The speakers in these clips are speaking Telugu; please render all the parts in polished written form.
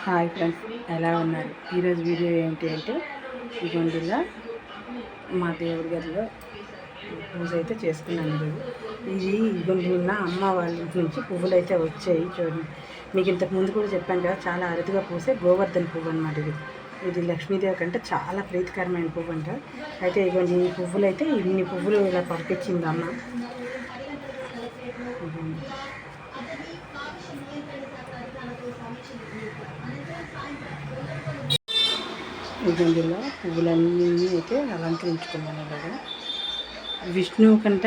హాయ్ ఫ్రెండ్స్, ఎలా ఉన్నారు? ఈరోజు వీడియో ఏంటి అంటే ఇగోండిలా మా దేవుడి గదిలో పూజ అయితే చేసుకున్నాను. ఇది ఇగొండిన్న అమ్మ వాళ్ళ ఇంటి నుంచి పువ్వులు అయితే వచ్చాయి. చూడండి, మీకు ఇంతకు ముందు కూడా చెప్పాను కదా, చాలా అరుదుగా పూసే గోవర్ధన పువ్వు అనమాట. ఇది లక్ష్మీదేవి కంటే చాలా ప్రీతికరమైన పువ్వు అంట. అయితే ఇగోండి ఈ పువ్వులు అయితే ఇన్ని పువ్వులు ఇలా పంపించింది అమ్మ. ఇదండిలో పువ్వులన్నీ అయితే అలంకరించుకున్నాను. అలాగా విష్ణువు కంట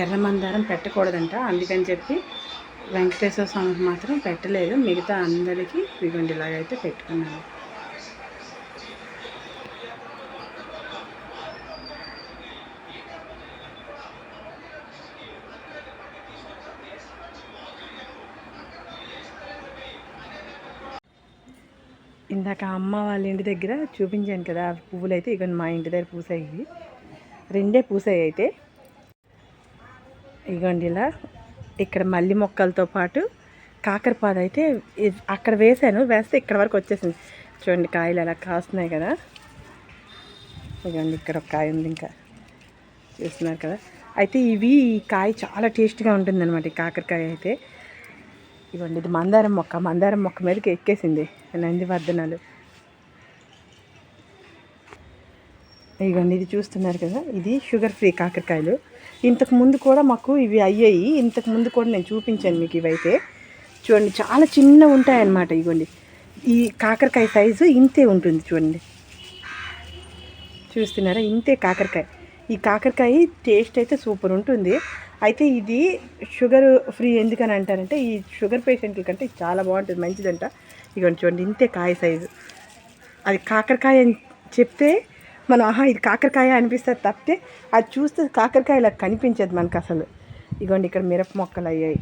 ఎర్రమందారం పెట్టకూడదంట, అందుకని చెప్పి వెంకటేశ్వర స్వామికి మాత్రం పెట్టలేదు. మిగతా అందరికీ ఇలాగైతే పెట్టుకున్నాను. ఇందాక అమ్మ వాళ్ళ ఇంటి దగ్గర చూపించాను కదా పువ్వులు అయితే, ఇక మా ఇంటి దగ్గర పూసాయి. రెండే పూసాయి. అయితే ఇగోండి ఇలా ఇక్కడ మల్లి మొక్కలతో పాటు కాకరపాదు అయితే అక్కడ వేసాను. వేస్తే ఇక్కడ వరకు వచ్చేసింది. చూడండి కాయలు అలా కాస్తున్నాయి కదా. ఇగోండి ఇక్కడ ఒక కాయ ఉంది, ఇంకా చూస్తున్నారు కదా. అయితే ఈ కాయ చాలా టేస్ట్గా ఉంటుందన్నమాట. ఈ కాకరకాయ అయితే ఇవ్వండి, ఇది మందారం మొక్క మీదకి ఎక్కేసింది నందివర్ధనాలు. ఇవ్వండి, ఇది చూస్తున్నారు కదా, ఇది షుగర్ ఫ్రీ కాకరకాయలు. ఇంతకు ముందు కూడా మాకు ఇవి అయ్యాయి. ఇంతకు ముందు కూడా నేను చూపించాను మీకు. ఇవైతే చూడండి చాలా చిన్న ఉంటాయన్నమాట. ఇవ్వండి, ఈ కాకరకాయ సైజు ఇంతే ఉంటుంది. చూడండి, చూస్తున్నారా, ఇంతే కాకరకాయ. ఈ కాకరకాయ టేస్ట్ అయితే సూపర్ ఉంటుంది. అయితే ఇది షుగర్ ఫ్రీ ఎందుకని అంటారంటే, ఈ షుగర్ పేషెంట్ల కంటే చాలా బాగుంటుంది, మంచిదంట. ఇదిగోండి చూడండి, ఇంతే కాయ సైజు. అది కాకరకాయ అని చెప్తే మనం ఇది కాకరకాయ అనిపిస్తుంది తప్పితే అది చూస్తే కాకరకాయ ఇలా కనిపించదు మనకు అసలు. ఇదిగోండి ఇక్కడ మిరప మొక్కలు అయ్యాయి.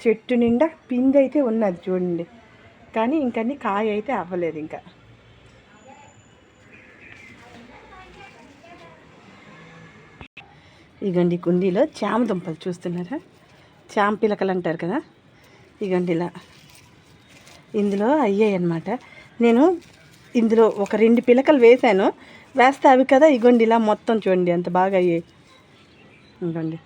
చెట్టు నిండా పిండి అయితే ఉన్నది చూడండి, కానీ ఇంకన్నీ కాయ అయితే అవ్వలేదు ఇంకా. ఇగండి కుండీలో చామ దుంపలు చూస్తున్నారా, చామ పిలకలు అంటారు కదా. ఇగండి ఇలా ఇందులో అయ్యాయి అన్నమాట. నేను ఇందులో ఒక 2 పిలకలు వేసాను. వేస్తే అవి కదా ఇగోండి ఇలా మొత్తం చూడండి ఎంత బాగా అయ్యాయి. ఇగోండి